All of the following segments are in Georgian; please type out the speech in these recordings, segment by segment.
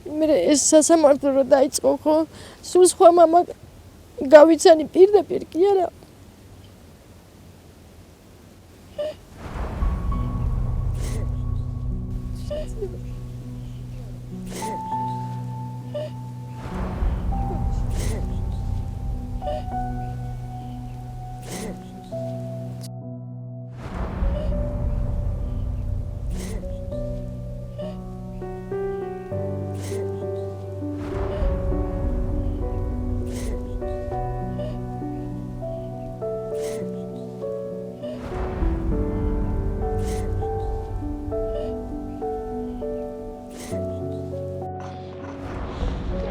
მე ეს სასამართლო რო დაიწყო ხო სულ სხვა მამა გავიცანი პირდაპირ კი არა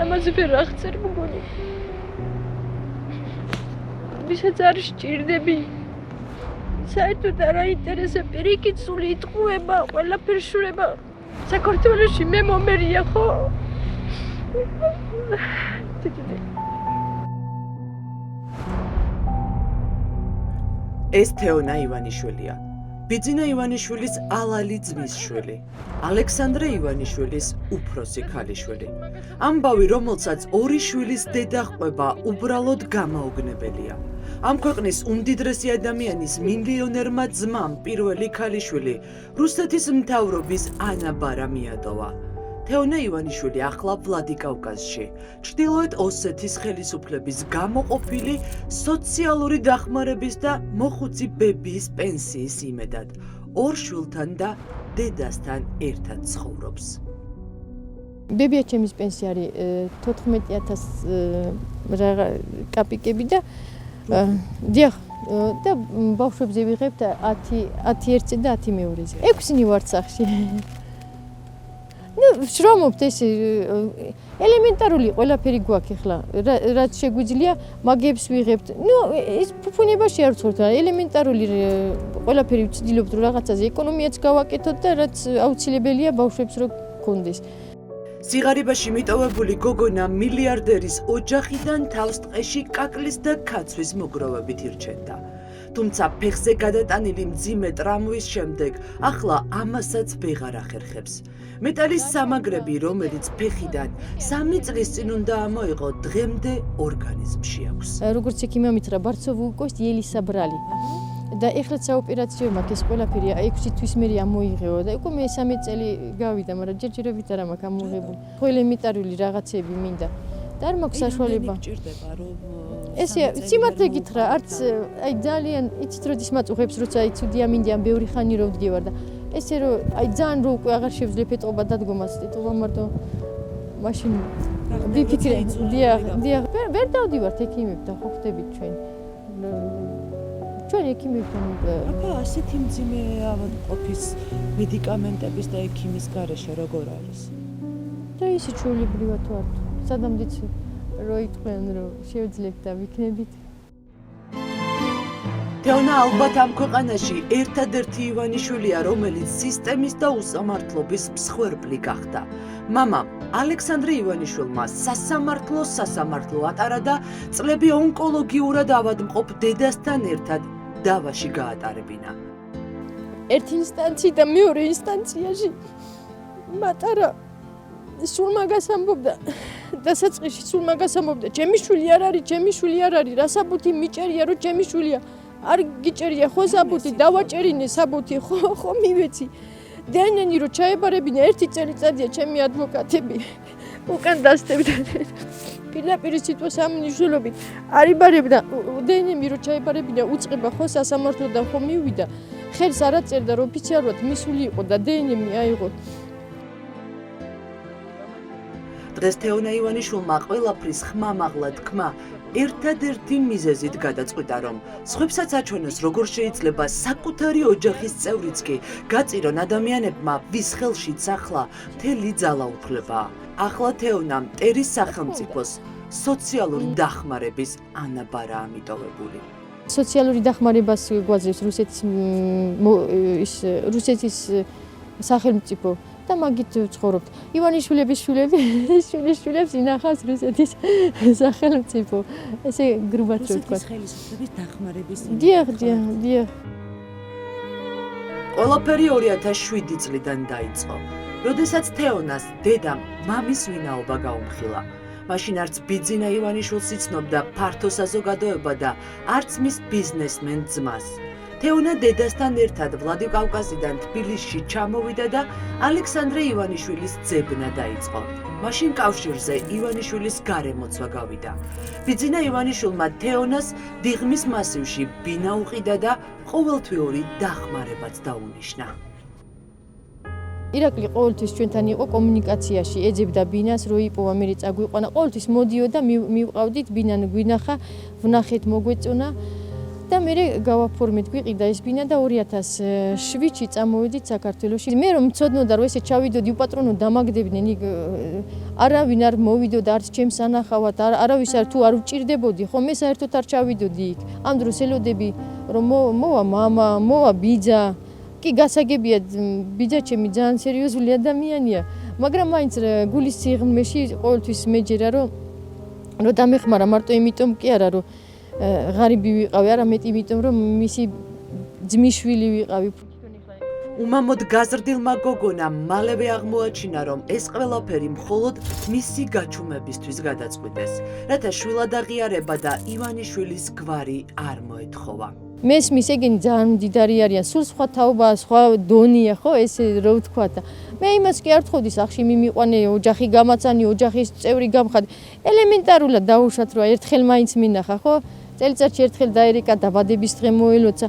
ამაზე ვერ აღწერ მგონი ვისაც არ სჭირდები საერთოდ არ აინტერესებს პირიქით სული იტყუება ყველაფერს შურება საქართველოში მე მომერია ხო ეს თეონა ივანიშვილია ბიძინა ივანიშვილის ალალი ძმის შვილი ალექსანდრე ივანიშვილის უფროსი ქალიშვილი ამბავი რომელსაც ორი შვილის დედა ჰყვება უბრალოდ გამაოგნებელია ამ ქვეყნის უმდიდრესი ადამიანის მილიონერმა ძმამ პირველი ქალიშვილი რუსეთის მთავრობის ანა ბარამიადოვა თეონა ივანიშვილი ახლა ვლადიკავკაზში ჩრდილოეთ ოსეთის ხელისუფლების გამოყოფილი სოციალური დახმარების და მოხუცი ბებიის პენსიის იმედად ორ შვილთან და დედასთან ერთად ცხოვრობს ბებია ჩემის პენსია არის 14000 კაპიკები და დიახ და ბავშვებზე ვიღებთ 10 ერთზე და 10 მეორეზე 6-ნი ვართ სახლში შრომობთ ეს ელემენტარული ყველაფერი გვაქვს ახლა რაც შეგვიძლია მაგებს ვიღებთ ეს ფუფუნებაში არ ვცხოვრთ ელემენტარული ყველაფერი ვცდილობთ რომ რაღაცაზე ეკონომიაც გავაკეთოთ და რაც აუცილებელია ბავშვებს რო გქონდეს სიღარიბაში მიტოვებული გოგონა მილიარდერის ოჯახიდან თავს ტყეში კაკლის და ქაცვის მოგროვებით ირჩენდა თუმცა ფეხზე გადატანილი მძიმე ტრამვის შემდეგ ახლა ამასაც ვეღარ ახერხებს მეტალის სამაგრები რომელიც ფეხიდან 3 წლის წინ უნდა ამოიღო დღემდე ორგანიზმში აქვს როგორც ექიმმა მითხრა ბარცოვი უკოს იელისა ბრალი და ეხლა საოპერაციო მაქვს ეს ყველაფერი 6 თვის მერე ამოიღეო და უკვე მე 3 წელი გავიდა მაგრამ ჯერჯერობით არ მაქვს ამოიღებული ხო ელემენტარული რაღაცები მინდა და არ მაქვს საშუალება ესე სიმართლე გითხრა არც აი ძალიან იცით როდის მაწუხებს როცა აი ცუდია მინდა ამ ბევრი ხანი რო ვდგევარ და ესე რომ აი ძალიან რო უკვე აღარ შევძლებ ეტყობა დადგომას ეტყობა მარტო მაშინ ვიფიქრე დიახ ვერ დავდივართ ექიმებთან ხო ხდებით ჩვენ ექიმებთან აბა ასეთი მძიმე ავადმყოფის მედიკამენტების და ექიმის გარეშე როგორ არის და ისე ჩვეულებრივად ვართ სადამდეც რო იტყვიან რომ შევძლებთ და ვიქნებით თეონა ალბათ ამ ქვეყანაში ერთადერთი ივანიშვილია რომელიც სისტემის და უსამართლობის მსხვერპლი გახდა მამამ ალექსანდრე ივანიშვილმა სასამართლო ატარა და წლები ონკოლოგიურად ავადმყოფ დედასთან ერთად დავაში გაატარებინა ერთი ინსტანციიდან მეორე ინსტანციაში მატარა სულ მაგას ამბობდა დასაწყისში სულ მაგას ამბობდა ჩემი შვილი არ არის რა საბუთი მიჭერია რომ ჩემი შვილია არ გიჭერია ხო საბუთი დავაჭერინე საბუთი ხო მივეცი დენენი რომ ჩაებარებინა ერთი წელიწადია ჩემი ადვოკატები უკან დასდებდა პირდაპირ სიტყვის ამნიშნულობით არიბარებდა დენენი რომ ჩაებარებინა უწყება ხო სასამართლოდან ხო მივიდა ხელს არ აწერდა რომ ოფიციალურად მისული იყო და დენენი აიღო დღეს თეონა ივანიშვილმა ყველაფრის ხმამაღლა თქმა ერთადერთი მიზეზით გადაწყვიტა რომ სხვებსაც აჩვენოს როგორ შეიძლება საკუთარი ოჯახის წევრიც კი გაწირონ ადამიანებმა ვის ხელშიც ახლა მთელი ძალაუფლება ახლა თეონამ მტერის სახელმწიფოს სოციალური დახმარების ანაბარაა მიტოვებული სოციალური დახმარებას გვაძლევს რუსეთის სახელმწიფო და მაგით ვცხოვრობთ. ივანიშვილების შვილებს ინახავს რუსეთის სახელმწიფო. ესე გრუბად ვთქვა. რუსეთის ხელისუფლების დახმარების. დიახ. ყველაფერი 2007 წლიდან დაიწყო. როდესაც თეონას დედამ მამის ვინაობა გაუმხილა. მაშინ არც ბიძინა ივანიშვილს იცნობდა ფართო საზოგადოება და არც მის ბიზნესმენ ძმას. თეონა დედასთან ერთად ვლადიკავკაზიდან თბილისში ჩამოვიდა და ალექსანდრე ივანიშვილის ძებნა დაიწყო. მაშინ კავშირზე ივანიშვილის გარემოცვა გავიდა. ბიძინა ივანიშვილმა თეონას დიღმის მასივში ბინა უყიდა და ყოველთვიური დახმარებაც დაუნიშნა. ირაკლი ყოველთვის ჩვენთან იყო კომუნიკაციაში, ეძებდა ბინას, რო იპოვა, მე წაგვიყვანა, ყოველთვის მოდიოდა, მივყავდით, ბინან გვინახა, ვნახეთ, მოგვეწონა და მე გავაფორმეთ, გვიყიდა ეს ბინა და 2007-ში წამოვედით საქართველოში. მე რომ მცოდნოდა, რომ ესე ჩავიდოდი უპატრონო დამაგდებდნენ, არავინ არ მოვიდოდა, არც ჩემს ანახავად, არავის არ თუ არ უჭირდებოდი, ხო, მე საერთოდ არ ჩავიდოდი იქ. ამ დროს ელოდები, რომ მოვა მამა, მოვა ბიძა. კი გასაგებია ბიძა ჩემი ძალიან სერიოზული ადამიანია, მაგრამ მაინც გულის სიღრმეში ყოველთვის მეჯერა რომ დამეხმარა მარტო იმიტომ კი არა რომ ღარიბი ვიყავი, არამედ იმიტომ რომ მისი ძმისშვილი ვიყავი. უმამოდ გაზრდილმა გოგონამ მალევე აღმოაჩინა რომ ეს ყველაფერი მხოლოდ მისი გაჩუმებისთვის გადაწყვიტეს, რათა შვილადაღიარება და ივანიშვილის გვარი არ მოეთხოვა. მესმის ეგენი ძალიან მდიდარი არიან, სულ სხვა თაობაა, სხვა დონია, ხო, ესე რო ვთქვა და მე იმას კი არ ვთხოვდი, სახში მიმიყვანე, ოჯახი გამაცანი, ოჯახის წევრი გამხადე. ელემენტარულად დაუშვათ, რომ ერთხელ მაინც მინახა, ხო? წელიწადში ერთხელ დაერეკა დაბადების დღე მოელოცა.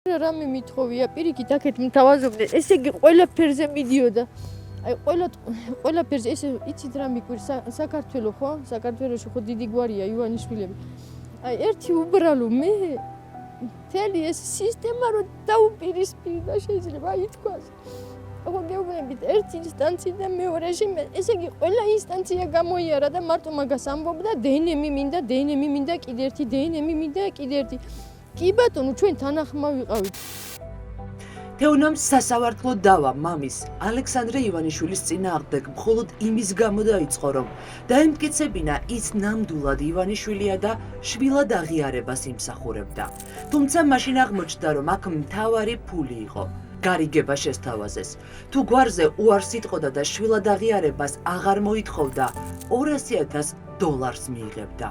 რამე მithოვია პირიქით აქეთ მთავაზობდნენ, ესე იგი ყველაფერზე მიდიოდა. აი ყველაფერზე ესე იცით რა მიკვირს საქართველო ხო? საქართველოში ხო დიდი გვარია ივანიშვილები. აი ერთი უბრალო მე მთელი ეს სისტემა რო დაუპირისპირდა შეიძლება ითქვას. ხო გეუბნებით ერთი ინსტანციიდან მეორეში ესე იგი ყველა ინსტანცია გამოიარა და მარტო მაგას ამბობდა დნმ მინდა კიდე ერთი დნმ მინდა კიდე ერთი. კი ბატონო, ჩვენ თანახმა ვიყავით. თეონამ სასავართლო დავა მამის ალექსანდრე ივანიშვილის წინააღმდეგ მხოლოდ იმის გამო დაიწყო, რომ დაემტკიცებინა ის ნამდვილად ივანიშვილია და შვილად აღიარებას იმსახურებდა. თუმცა მაშინ აღმოჩნდა, რომ აქ მთავარი ფული იყო. გარიგება შესთავაზეს. თუ გვარზე უარს იტყოდა და შვილად აღიარებას აღარ მოითხოვდა, $200,000 მიიღებდა.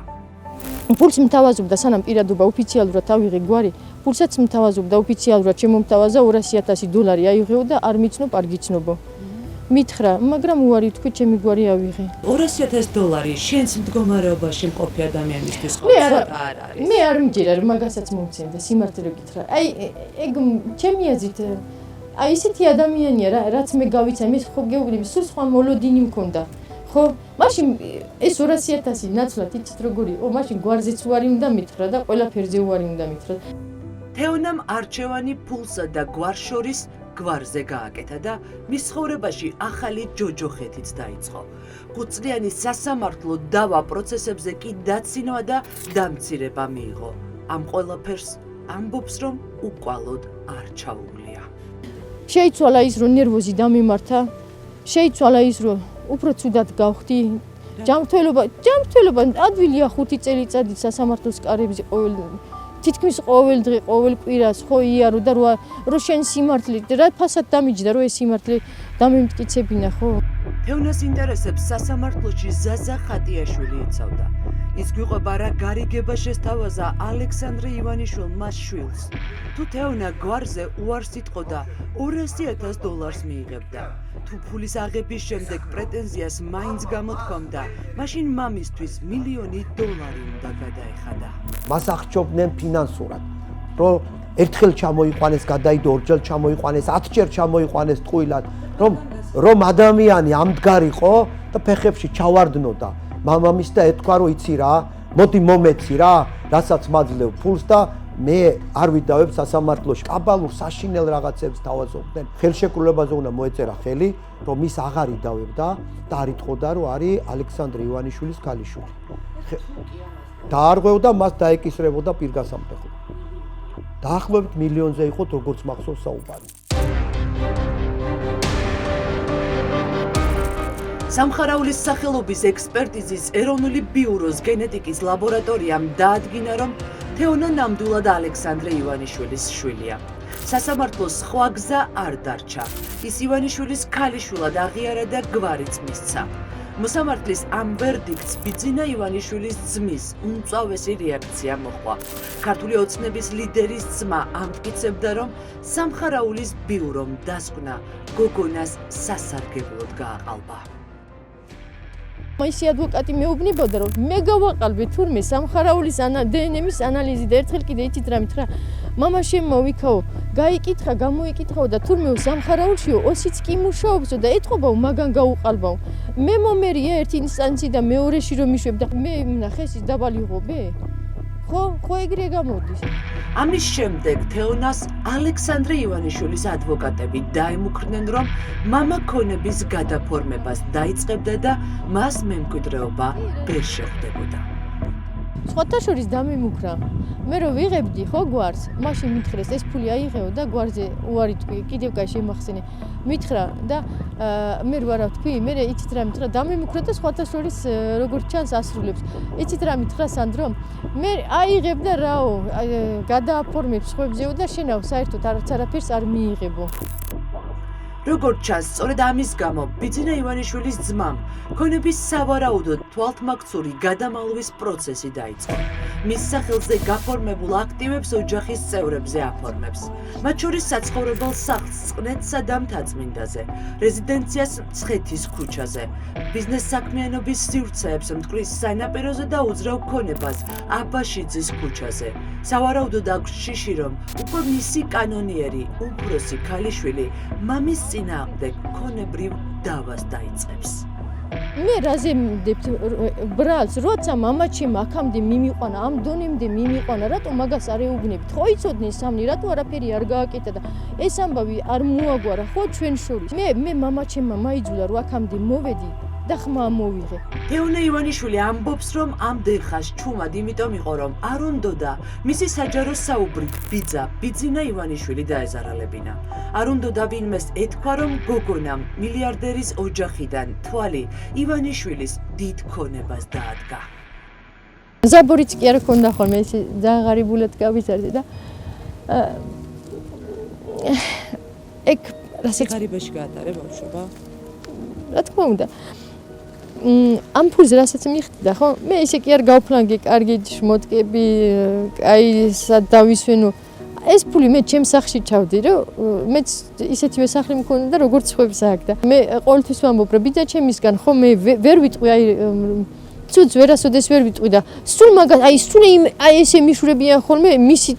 ფულს მთავაზობდა სანამ პირადობა ოფიციალურად ავიღე გვარი, ფულსაც მთავაზობდა ოფიციალურად შემომთავაზა $200,000 აიღეო და არ მიცნობ, არ გიცნობო. მითხრა, მაგრამ უარი თქვი, ჩემი გვარი ავიღე. $200,000 შენს მდგომარეობაში მყოფი ადამიანისთვის ხო არ არის? მე არ მჯერა რომ მაგასაც მომცემდა, სიმართლე გითხრა. აი ეგ ჩემი აზრით აი ისეთი ადამიანია რა, რაც მე გავიცანი, მე ხო გეუბნები, სულ სხვა მოლოდინი მქონდა. ხო, მაშინ ეს $200,000 ნაცვლად იცით როგორი იყო, მაშინ გვარზეც უარი უნდა მითხრა და ყველაფერზე უარი უნდა მითხრა. თეონამ არჩევანი ფულსა და გვარს შორის გვარზე გააკეთა და მის ცხოვრებაში ახალი ჯოჯოხეთიც დაიწყო. 5 წლიანი სასამართლო დავა პროცესებზე კი დაცინვა და დამცირება მიიღო. ამ ყველაფერს ამბობს, რომ უკვალოდ არ ჩაუვლია. შეიცვალა ის, რომ ნერვოზი დამიმართა, შეიცვალა ის, რომ უფრო ცუდად გავხდი. ჯანმრთელობა ადვილია 5 წელიწადი სასამართლოს კარებზე თითქმის ყოველ დღე, ყოველ კვირას ხო იარო და რო შენ სიმართლე რა ფასად დამიჯდა, რომ ეს სიმართლე დამემტკიცებინა ხო? თეონას ინტერესებს სასამართლოში ზაზა ხატიაშვილი იცავდა. ის გვიყვება რა გარიგება შესთავაზა ალექსანდრე ივანიშვილმა მას შვილს. თუ თეონა გვარზე უარს იტყოდა, $200,000 მიიღებდა. თუ ფულის აღების შემდეგ პრეტენზიას მაინც გამოთქვამდა, მაშინ მამისთვის $1,000,000 უნდა გადაეხადა. მას აღჭობდნენ ფინანსურად, რომ ერთხელ ჩამოიყვანეს, გადაიდო, ორჯერ ჩამოიყვანეს, 10ჯერ ჩამოიყვანეს ტყუილად, რომ ადამიანი ამდგარიყო და ფეხებში ჩავარდნოდა. მამამის და ეთქვა, რომ იცი რა, მოდი მომეცი რა, რასაც მაძლევ ფულს და მე არ ვიდავებ სასამართლოში. კაბალურ საშინელ რაღაცებს თავაზობდნენ. ხელშეკრულებაზე უნდა მოეწერა ხელი, რომ ის აღარ იდავებდა და არ იტყოდა, რომ არის ალექსანდრე ივანიშვილის ქალიშვილი. დაარღვევდა, მას დაეკისრებოდა პირგასამტეხი. დაახლოებით $1,000,000-ზე იყო როგორც მახსოვს საუბარი. სამხარაულის სახელობის ექსპერტიზის ეროვნული ბიუროს გენეტიკის ლაბორატორიამ დაადგინა, რომ თეონა ნამდვილად ალექსანდრე ივანიშვილის შვილია. სასამართლოს სხვა გზა არ დარჩა. ის ივანიშვილის ქალიშვილად აღიარა და გვარიც მისცა. მოსამართლის ამ ვერდიქტს ბიძინა ივანიშვილის ძმის უმწვავესი რეაქცია მოჰყვა. ქართული ოცნების ლიდერის ძმა ამტკიცებდა, რომ სამხარაულის ბიურომ დასკვნა გოგონას სასარგებლოდ გააყალბა. Maisi advokati მეუბნებოდა რომ მე გავაყალბე თურმე სამხარაულის დნმ-ის ანალიზი და ერთხელ კიდე იცით რა მითხრა მამა შემო ვიქაო გაიკითხა გამოიკითხაო და თურმე სამხარაულშიო ოსიც კი მუშაობსო და ეთყობაო მაგან გაუყალბაო მე მომერია ერთი ინსტანცი და მეორეში რომ მიშვებდა მე ნახე ის დაბალიღობე ხო ეგრე გამოდის ამის შემდეგ თეონას ალექსანდრე ივანიშვილის ადვოკატები დაემუქრნენ, რომ მამა ქონების გადაფორმებას დაიწყებდა და მას მემკვიდრეობა ვერ შეხვდებოდა. სხვათა შორის დამემუქრა. მე რო ვიღებდი ხო გვარს, მაშინ მითხრეს ეს ფული აიღეო და გვარზე უარი თქვი, კიდევ კაი შემახსენე. მითხრა და მე რა ვთქვი, მე იცით რა მითხრა, დამემუქრა და სხვათა შორის როგორც ჩანს ასრულებს. იცით რა მითხრა სანდრო? მე აიღებ და რაო, გადააფორმებს ხვებზეო და შენავ საერთოდ არაფერს არ მიიღებო. როგორც ჩანს, სწორედ ამის გამო ბიძინა ივანიშვილის ძმამ ქონების სავარაუდოდ თვალთმაქცური გადამალვის პროცესი დაიწყო. მის სახელზე გაფორმებულ აქტივებს ოჯახის წევრებზე აფორმებს. მათ შორის საცხოვრებელ სახლს წყნეთსა და მთაწმინდაზე, რეზიდენციას მცხეთის ქუჩაზე, ბიზნეს საქმიანობის სივრცეებს მტკვრის სანაპიროზე და უძრავ ქონებას აბაშიძის ქუჩაზე. სავარაუდოდ აქვს შიში, რომ უკვე მისი კანონიერი, უფროსი ქალიშვილი მამის წინააღმდეგ ქონებრივ დავას დაიწყებს. მე რაზე მდებთ ბრალს, როცა მამაჩემ აქამდე მიმიყვანა, ამ დონემდე მიმიყვანა, რატო მაგას არ ეუბნებით? ხო იცოდნენ სამნი, რატო არაფერი არ გააკეთა და ეს ამბავი არ მოაგვარა, ხო ჩვენ შორის. მე მამაჩემმა მაიძულა, რომ აქამდე მოვედი და ხმა მოვიღე. თეონა ივანიშვილი ამბობს, რომ ამ დერხას ჩუმად იმიტომ იყო, რომ არ უნდოდა მისი საჯარო საუბრი ბიძა ბიძინა ივანიშვილი დაეზარალებინა. არ უნდოდა ვინმეს ეთქვა, რომ გოგონამ მილიარდერის ოჯახიდან თვალი ივანიშვილის დიდ ქონებას დაადგა. ზაბორიც კი არ ქონდა ხოლმე, ეს დაღარიბულად გავიზარდე და ეგ რასაც გარიბეში გაატარე ბავშვობა. რა თქმა უნდა ამ ფულს რასაც მიხდიდა ხო მე ისე კი არ გავფლანგე კარგი შმოტკები კაი სად დავისვენო ეს ფული მე ჩემს სახლში ჩავდი რომ მეც ისეთივე სახლი მქონდა და როგორც ხვებს აქ და მე ყოველთვის ვამბობ რომ ბიძა ჩემისგან ხო მე ვერ ვიტყვი აი ცუც ვერასოდეს ვერ ვიტყვი და სულ მაგას აი ესე მიშურებიან ხოლმე მისი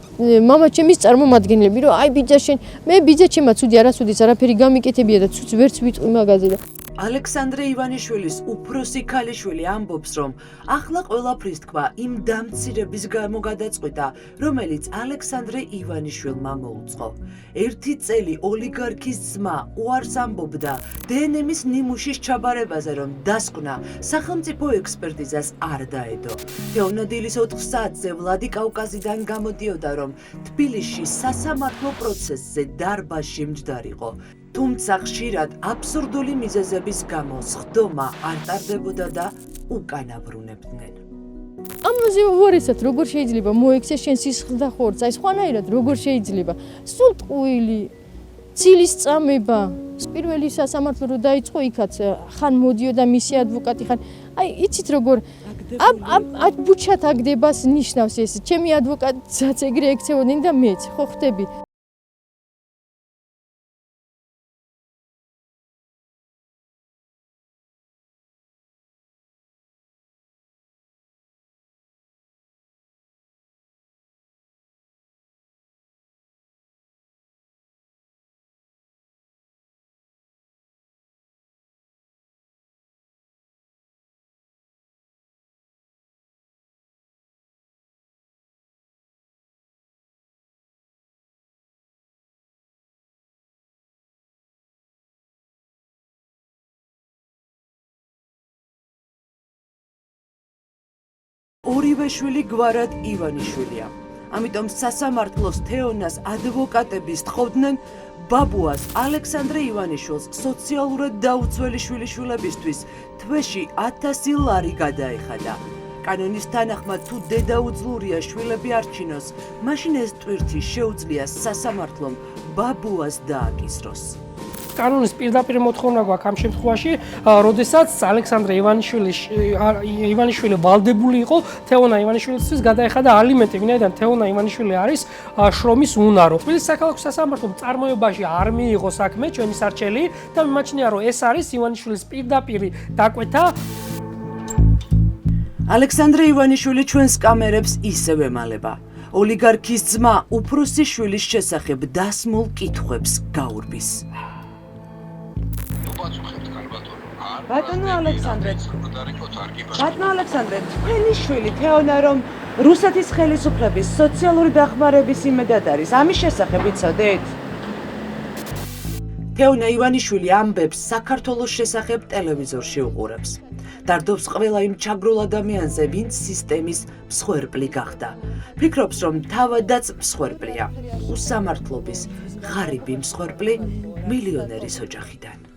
მამა ჩემის წარმომადგენლები რომ აი ბიძა შენ მე ბიძა ჩემა ცუდი არასოდეს არაფერი გამიკეთებია და ცუც ვერც ვიტყვი მაგაზე და ალექსანდრე ივანიშვილის უფროსი ქალიშვილი ამბობს, რომ ახლა ყველაფრის თქვა იმ დამცირების გამო გადაწყვიტა, რომელიც ალექსანდრე ივანიშვილმა მოუწყო. ერთი წელი ოლიგარქის ძმა უარს ამბობდა დნმ-ის ნიმუშის ჩაბარებაზე, რომ დასკვნა სახელმწიფო ექსპერტიზას არ დაედო. თეონა დილის 4 საათზე ვლადიკავკაზიდან გამოდიოდა, რომ თბილისში სასამართლო პროცესზე დარბაზში მჯდარიყო. თუმცა ხშირად აბსურდული მიზეზების გამო სხდომა არ ტარდებოდა და უკანაბრუნებდნენ. ამაზე ვარესად როგორ შეიძლება მოექცე შენ სისხლდა ხორცს, აი სხვანაირად როგორ შეიძლება სულ ტყუილი ცილის წამება პირველი სასამართლო რო დაიწყო იქაც ხან მოდიოდა მისი ადვოკატი ხან აი იცით როგორ ამ ბუჩათ აგდებას ნიშნავს ეს. ჩემი ადვოკატსაც ეგრე ექცეოდნენ და მეც, ხო ხტები? ორივე შვილი გვარად ივანიშვილია. ამიტომ სასამართლოს თეონას ადვოკატები სთხოვდნენ ბაბუას ალექსანდრე ივანიშვილს სოციალურად დაუცველი შვილიშვილებისთვის თვეში 1000 ლარი გადაეხადა. კანონის თანახმად თუ დედა უძლურია შვილები არჩინოს, მაშინ ეს ტვირთი შეუძლია სასამართლომ ბაბუას დააკისროს. კანონის პირდაპირ მოთხოვნა გვაქვს ამ შემთხვევაში, როდესაც ალექსანდრე ივანიშვილი ვალდებული იყო თეონა ივანიშვილისთვის გადაეხადა ალიმენტი, ვინაიდან თეონა ივანიშვილი არის შრომის უნარო. თბილისის საქალაქო სასამართლომ წარმოებაში არ მიიღო საქმე ჩვენი სარჩელი და მიმაჩნია, რომ ეს არის ივანიშვილის პირდაპირი დაკვეთა. ალექსანდრე ივანიშვილი ჩვენს კამერებს ისევ ემალება. ოლიგარქის ძმა უფროსი შვილის შესახებ დასმულ კითხვებს გაურბის. ბატონო ალექსანდრე, თქვენი შვილი თეონა რომ რუსეთის ხელისუფლების სოციალური დახმარების იმედად არის, ამის შესახებ იცოდით? თეონა ივანიშვილი ამბებს საქართველოს შესახებ ტელევიზორში უყურებს. დარდობს ყველა იმ ჩაგრულ ადამიანზე, ვინც სისტემის მსხვერპლი გახდა. ფიქრობს, რომ თავადაც მსხვერპლია. უსამართლობის ღარიბი მსხვერპლი მილიონერის ოჯახიდან.